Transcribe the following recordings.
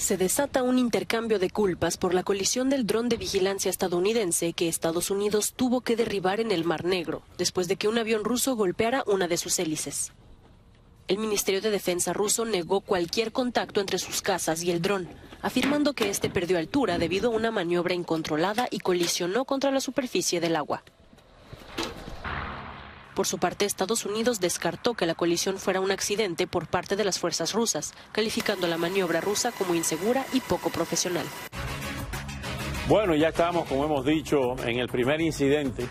Se desata un intercambio de culpas por la colisión del dron de vigilancia estadounidense que Estados Unidos tuvo que derribar en el Mar Negro, después de que un avión ruso golpeara una de sus hélices. El Ministerio de Defensa ruso negó cualquier contacto entre sus cazas y el dron, afirmando que este perdió altura debido a una maniobra incontrolada y colisionó contra la superficie del agua. Por su parte, Estados Unidos descartó que la colisión fuera un accidente por parte de las fuerzas rusas, calificando la maniobra rusa como insegura y poco profesional. Bueno, ya estamos, como hemos dicho, en el primer incidente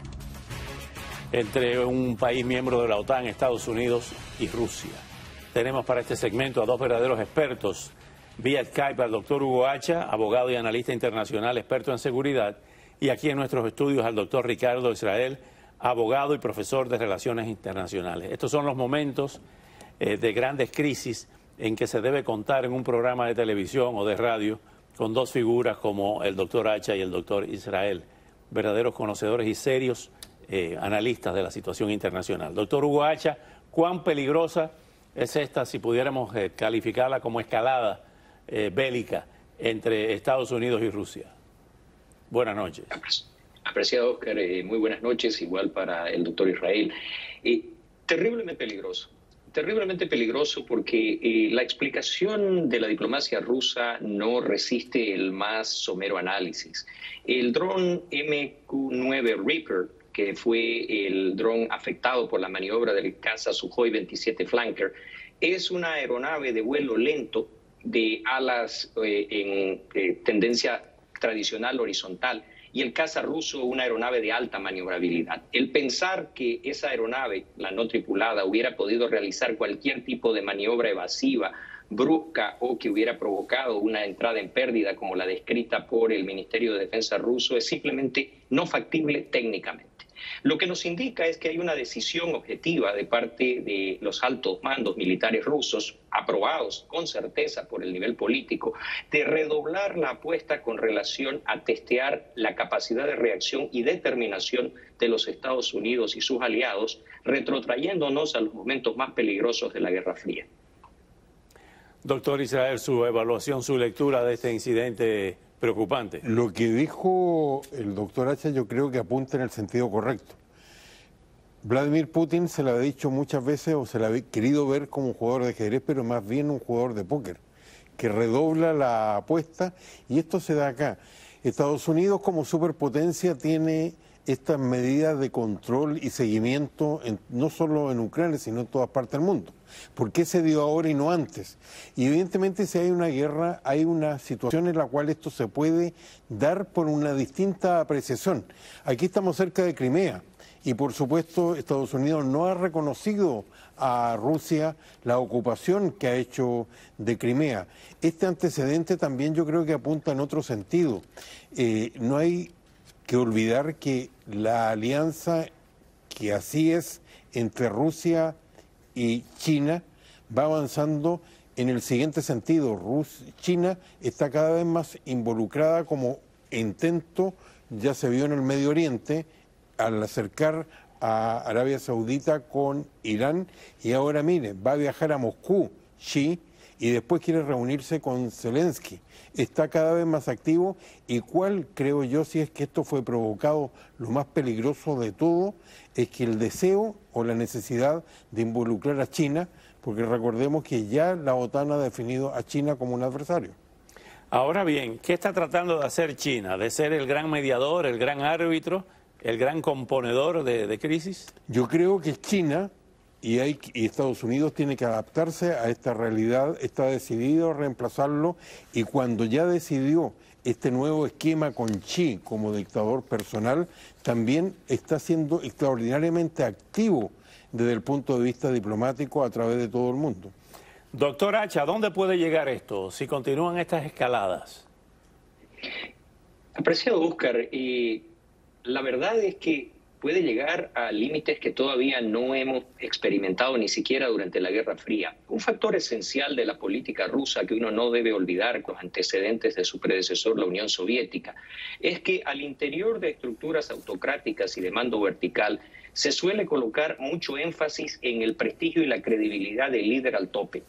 entre un país miembro de la OTAN, Estados Unidos y Rusia. Tenemos para este segmento a dos verdaderos expertos. Vía Skype al doctor Hugo Hacha, abogado y analista internacional, experto en seguridad, y aquí en nuestros estudios al doctor Ricardo Israel, abogado y profesor de Relaciones Internacionales. Estos son los momentos de grandes crisis en que se debe contar en un programa de televisión o de radio con dos figuras como el doctor Hacha y el doctor Israel, verdaderos conocedores y serios analistas de la situación internacional. Doctor Hugo Hacha, ¿cuán peligrosa es esta, si pudiéramos calificarla como escalada bélica entre Estados Unidos y Rusia? Buenas noches. Apreciado Oscar, muy buenas noches, igual para el doctor Israel. Terriblemente peligroso porque la explicación de la diplomacia rusa no resiste el más somero análisis. El dron MQ-9 Reaper, que fue el dron afectado por la maniobra del Kaza-Sukhoi 27 Flanker, es una aeronave de vuelo lento de alas en tendencia tradicional horizontal, y el caza ruso una aeronave de alta maniobrabilidad. El pensar que esa aeronave, la no tripulada, hubiera podido realizar cualquier tipo de maniobra evasiva, brusca o que hubiera provocado una entrada en pérdida como la descrita por el Ministerio de Defensa ruso es simplemente no factible técnicamente. Lo que nos indica es que hay una decisión objetiva de parte de los altos mandos militares rusos, aprobados con certeza por el nivel político, de redoblar la apuesta con relación a testear la capacidad de reacción y determinación de los Estados Unidos y sus aliados, retrotrayéndonos a los momentos más peligrosos de la Guerra Fría. Doctor Israel, su evaluación, su lectura de este incidente preocupante. Lo que dijo el doctor Hacha yo creo que apunta en el sentido correcto. Vladimir Putin se lo ha dicho muchas veces o se lo ha querido ver como un jugador de ajedrez, pero más bien un jugador de póker, que redobla la apuesta, y esto se da acá. Estados Unidos como superpotencia tiene estas medidas de control y seguimiento no solo en Ucrania, sino en todas partes del mundo. ¿Por qué se dio ahora y no antes? Y evidentemente si hay una guerra, hay una situación en la cual esto se puede dar por una distinta apreciación. Aquí estamos cerca de Crimea y por supuesto Estados Unidos no ha reconocido a Rusia la ocupación que ha hecho de Crimea. Este antecedente también yo creo que apunta en otro sentido. No hay que olvidar que la alianza, que así es, entre Rusia y China, va avanzando en el siguiente sentido. China está cada vez más involucrada como intento, ya se vio en el Medio Oriente, al acercar a Arabia Saudita con Irán, y ahora mire, va a viajar a Moscú, Xi, y después quiere reunirse con Zelensky. Está cada vez más activo, y cuál creo yo, si es que esto fue provocado, lo más peligroso de todo, es que el deseo o la necesidad de involucrar a China, porque recordemos que ya la OTAN ha definido a China como un adversario. Ahora bien, ¿qué está tratando de hacer China? ¿De ser el gran mediador, el gran árbitro, el gran componedor de crisis? Yo creo que China y Estados Unidos tiene que adaptarse a esta realidad, está decidido a reemplazarlo, y cuando ya decidió este nuevo esquema con Xi como dictador personal, también está siendo extraordinariamente activo desde el punto de vista diplomático a través de todo el mundo. Doctor Hacha, ¿a dónde puede llegar esto si continúan estas escaladas? Apreciado Oscar, la verdad es que puede llegar a límites que todavía no hemos experimentado ni siquiera durante la Guerra Fría. Un factor esencial de la política rusa que uno no debe olvidar con los antecedentes de su predecesor, la Unión Soviética, es que al interior de estructuras autocráticas y de mando vertical se suele colocar mucho énfasis en el prestigio y la credibilidad del líder al tope.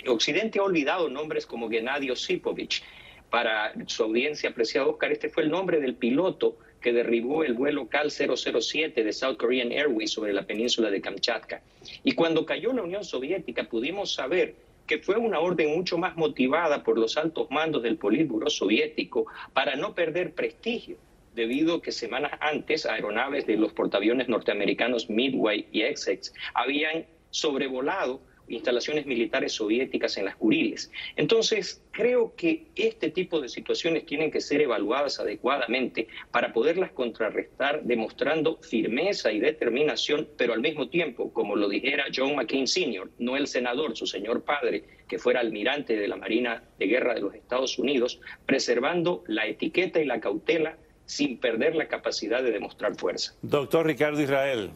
Occidente ha olvidado nombres como Gennady Osipovich. Para su audiencia, apreciado Oscar, este fue el nombre del piloto que derribó el vuelo KAL 007 de South Korean Airways sobre la península de Kamchatka. Y cuando cayó la Unión Soviética pudimos saber que fue una orden mucho más motivada por los altos mandos del Politburó soviético para no perder prestigio, debido a que semanas antes aeronaves de los portaaviones norteamericanos Midway y Essex habían sobrevolado instalaciones militares soviéticas en las Kuriles. Entonces, creo que este tipo de situaciones tienen que ser evaluadas adecuadamente para poderlas contrarrestar, demostrando firmeza y determinación, pero al mismo tiempo, como lo dijera John McCain Sr., no el senador, su señor padre, que fuera almirante de la Marina de Guerra de los Estados Unidos, preservando la etiqueta y la cautela sin perder la capacidad de demostrar fuerza. Doctor Ricardo Israel,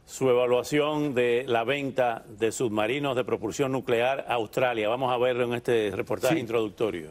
su evaluación de la venta de submarinos de propulsión nuclear a Australia. Vamos a verlo en este reportaje introductorio.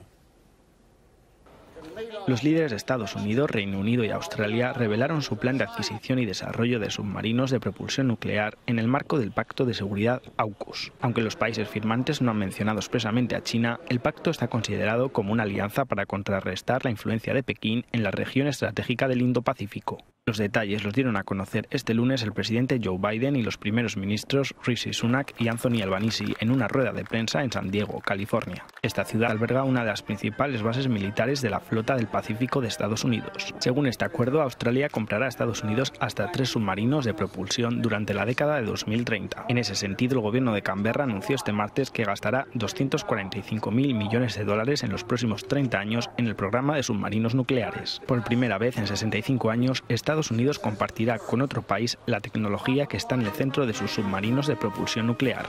Los líderes de Estados Unidos, Reino Unido y Australia revelaron su plan de adquisición y desarrollo de submarinos de propulsión nuclear en el marco del Pacto de Seguridad AUKUS. Aunque los países firmantes no han mencionado expresamente a China, el pacto está considerado como una alianza para contrarrestar la influencia de Pekín en la región estratégica del Indo-Pacífico. Los detalles los dieron a conocer este lunes el presidente Joe Biden y los primeros ministros Rishi Sunak y Anthony Albanese en una rueda de prensa en San Diego, California. Esta ciudad alberga una de las principales bases militares de la flota del Pacífico de Estados Unidos. Según este acuerdo, Australia comprará a Estados Unidos hasta 3 submarinos de propulsión durante la década de 2030. En ese sentido, el gobierno de Canberra anunció este martes que gastará 245.000 millones de dólares en los próximos 30 años en el programa de submarinos nucleares. Por primera vez en 65 años, Estados Unidos compartirá con otro país la tecnología que está en el centro de sus submarinos de propulsión nuclear.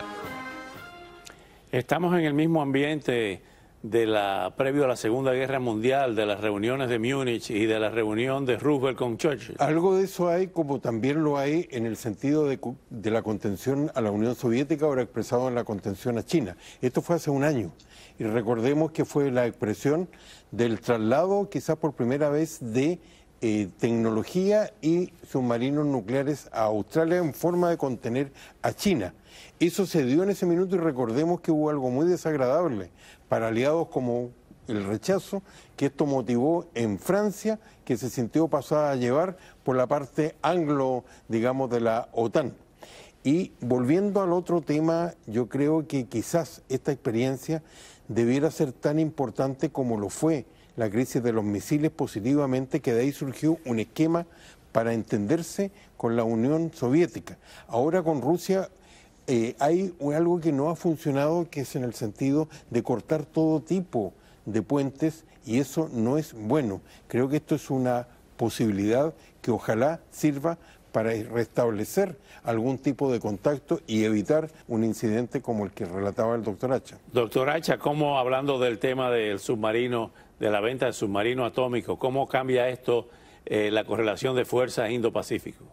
Estamos en el mismo ambiente previo a la Segunda Guerra Mundial, de las reuniones de Múnich y de la reunión de Roosevelt con Churchill. Algo de eso hay, como también lo hay en el sentido de la contención a la Unión Soviética, ahora expresado en la contención a China. Esto fue hace un año. Y recordemos que fue la expresión del traslado, quizás por primera vez, de tecnología y submarinos nucleares a Australia en forma de contener a China. Eso se dio en ese minuto y recordemos que hubo algo muy desagradable para aliados como el rechazo que esto motivó en Francia, que se sintió pasada a llevar por la parte anglo, digamos, de la OTAN. Y volviendo al otro tema, yo creo que quizás esta experiencia debiera ser tan importante como lo fue la crisis de los misiles positivamente, que de ahí surgió un esquema para entenderse con la Unión Soviética. Ahora con Rusia hay algo que no ha funcionado, que es en el sentido de cortar todo tipo de puentes, y eso no es bueno. Creo que esto es una posibilidad que ojalá sirva para restablecer algún tipo de contacto y evitar un incidente como el que relataba el doctor Hacha. Doctor Hacha, ¿cómo, hablando del tema del submarino, de la venta de submarino atómico, cómo cambia esto la correlación de fuerzas Indo-Pacífico?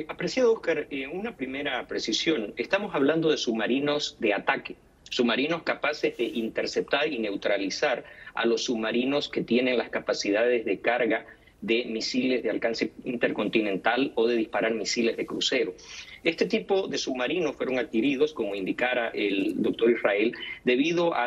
Apreciado Oscar, una primera precisión. Estamos hablando de submarinos de ataque, submarinos capaces de interceptar y neutralizar a los submarinos que tienen las capacidades de carga de misiles de alcance intercontinental o de disparar misiles de crucero. Este tipo de submarinos fueron adquiridos, como indicara el doctor Israel, debido a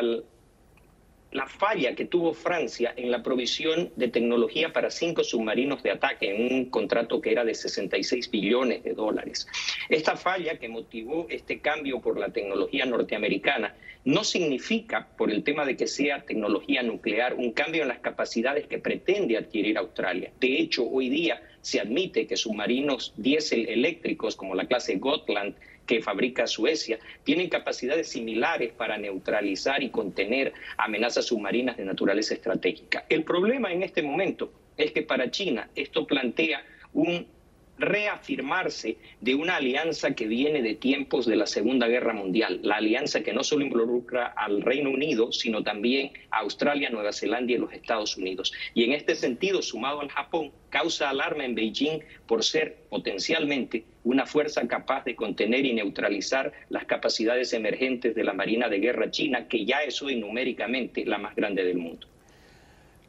la falla que tuvo Francia en la provisión de tecnología para 5 submarinos de ataque en un contrato que era de 66 billones de dólares. Esta falla que motivó este cambio por la tecnología norteamericana no significa, por el tema de que sea tecnología nuclear, un cambio en las capacidades que pretende adquirir Australia. De hecho, hoy día se admite que submarinos diésel eléctricos como la clase Gotland, que fabrica Suecia, tienen capacidades similares para neutralizar y contener amenazas submarinas de naturaleza estratégica. El problema en este momento es que para China esto plantea un reafirmarse de una alianza que viene de tiempos de la Segunda Guerra Mundial, la alianza que no solo involucra al Reino Unido, sino también a Australia, Nueva Zelanda y los Estados Unidos. Y en este sentido, sumado al Japón, causa alarma en Beijing por ser potencialmente una fuerza capaz de contener y neutralizar las capacidades emergentes de la Marina de Guerra china, que ya es hoy numéricamente la más grande del mundo.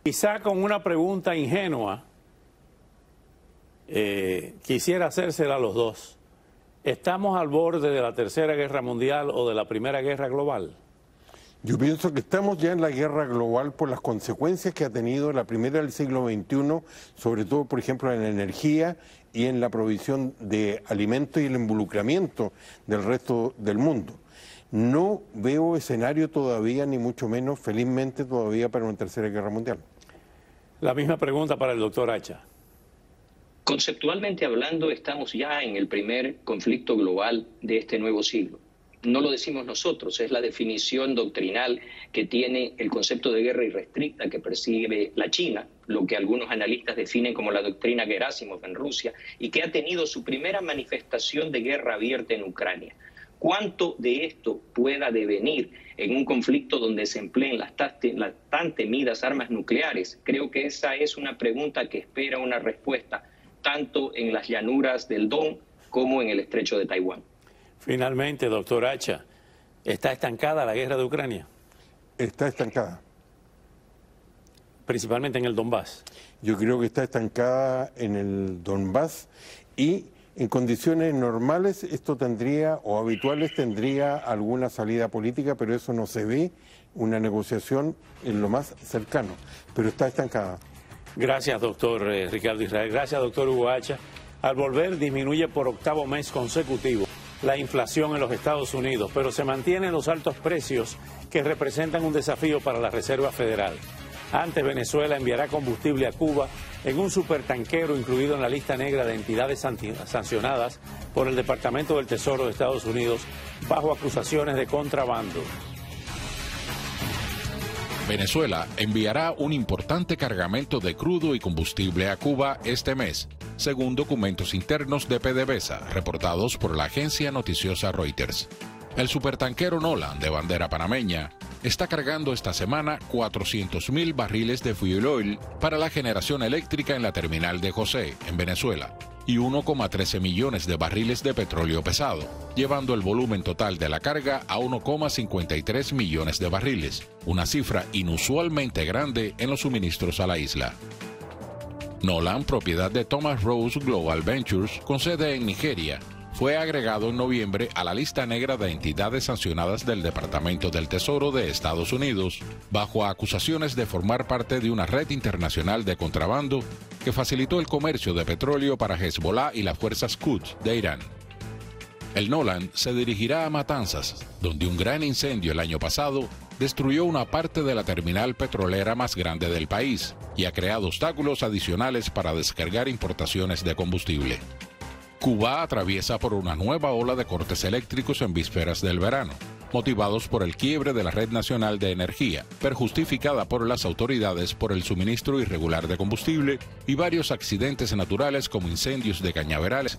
Quizá con una pregunta ingenua, quisiera hacérsela a los dos. ¿Estamos al borde de la Tercera Guerra Mundial o de la Primera Guerra Global? Yo pienso que estamos ya en la guerra global por las consecuencias que ha tenido la primera del siglo XXI, sobre todo, por ejemplo, en la energía y en la provisión de alimentos y el involucramiento del resto del mundo. No veo escenario todavía, ni mucho menos, felizmente, todavía para una Tercera Guerra Mundial. La misma pregunta para el doctor Hacha. Conceptualmente hablando, estamos ya en el primer conflicto global de este nuevo siglo. No lo decimos nosotros, es la definición doctrinal que tiene el concepto de guerra irrestricta que persigue la China, lo que algunos analistas definen como la doctrina Gerasimov en Rusia, y que ha tenido su primera manifestación de guerra abierta en Ucrania. ¿Cuánto de esto pueda devenir en un conflicto donde se empleen las tan temidas armas nucleares? Creo que esa es una pregunta que espera una respuesta, tanto en las llanuras del Don como en el estrecho de Taiwán. Finalmente, doctor Hacha, ¿está estancada la guerra de Ucrania? Está estancada. Principalmente en el Donbass. Yo creo que está estancada en el Donbass y en condiciones normales esto tendría, o habituales, tendría alguna salida política, pero eso no se ve, una negociación en lo más cercano, pero está estancada. Gracias, doctor Ricardo Israel. Gracias, doctor Hugo Hacha. Al volver, disminuye por octavo mes consecutivo la inflación en los Estados Unidos, pero se mantienen los altos precios que representan un desafío para la Reserva Federal. Antes, Venezuela enviará combustible a Cuba en un supertanquero incluido en la lista negra de entidades sancionadas por el Departamento del Tesoro de Estados Unidos bajo acusaciones de contrabando. Venezuela enviará un importante cargamento de crudo y combustible a Cuba este mes, según documentos internos de PDVSA reportados por la agencia noticiosa Reuters. El supertanquero Nolan, de bandera panameña, está cargando esta semana 400.000 barriles de fuel oil para la generación eléctrica en la terminal de José, en Venezuela, y 1,13 millones de barriles de petróleo pesado, llevando el volumen total de la carga a 1,53 millones de barriles, una cifra inusualmente grande en los suministros a la isla. Nolan, propiedad de Thomas Rose Global Ventures, con sede en Nigeria, fue agregado en noviembre a la lista negra de entidades sancionadas del Departamento del Tesoro de Estados Unidos, bajo acusaciones de formar parte de una red internacional de contrabando que facilitó el comercio de petróleo para Hezbollah y las fuerzas Quds de Irán. El Nolan se dirigirá a Matanzas, donde un gran incendio el año pasado destruyó una parte de la terminal petrolera más grande del país y ha creado obstáculos adicionales para descargar importaciones de combustible. Cuba atraviesa por una nueva ola de cortes eléctricos en vísperas del verano, motivados por el quiebre de la Red Nacional de Energía, perjustificada por las autoridades por el suministro irregular de combustible y varios accidentes naturales como incendios de cañaverales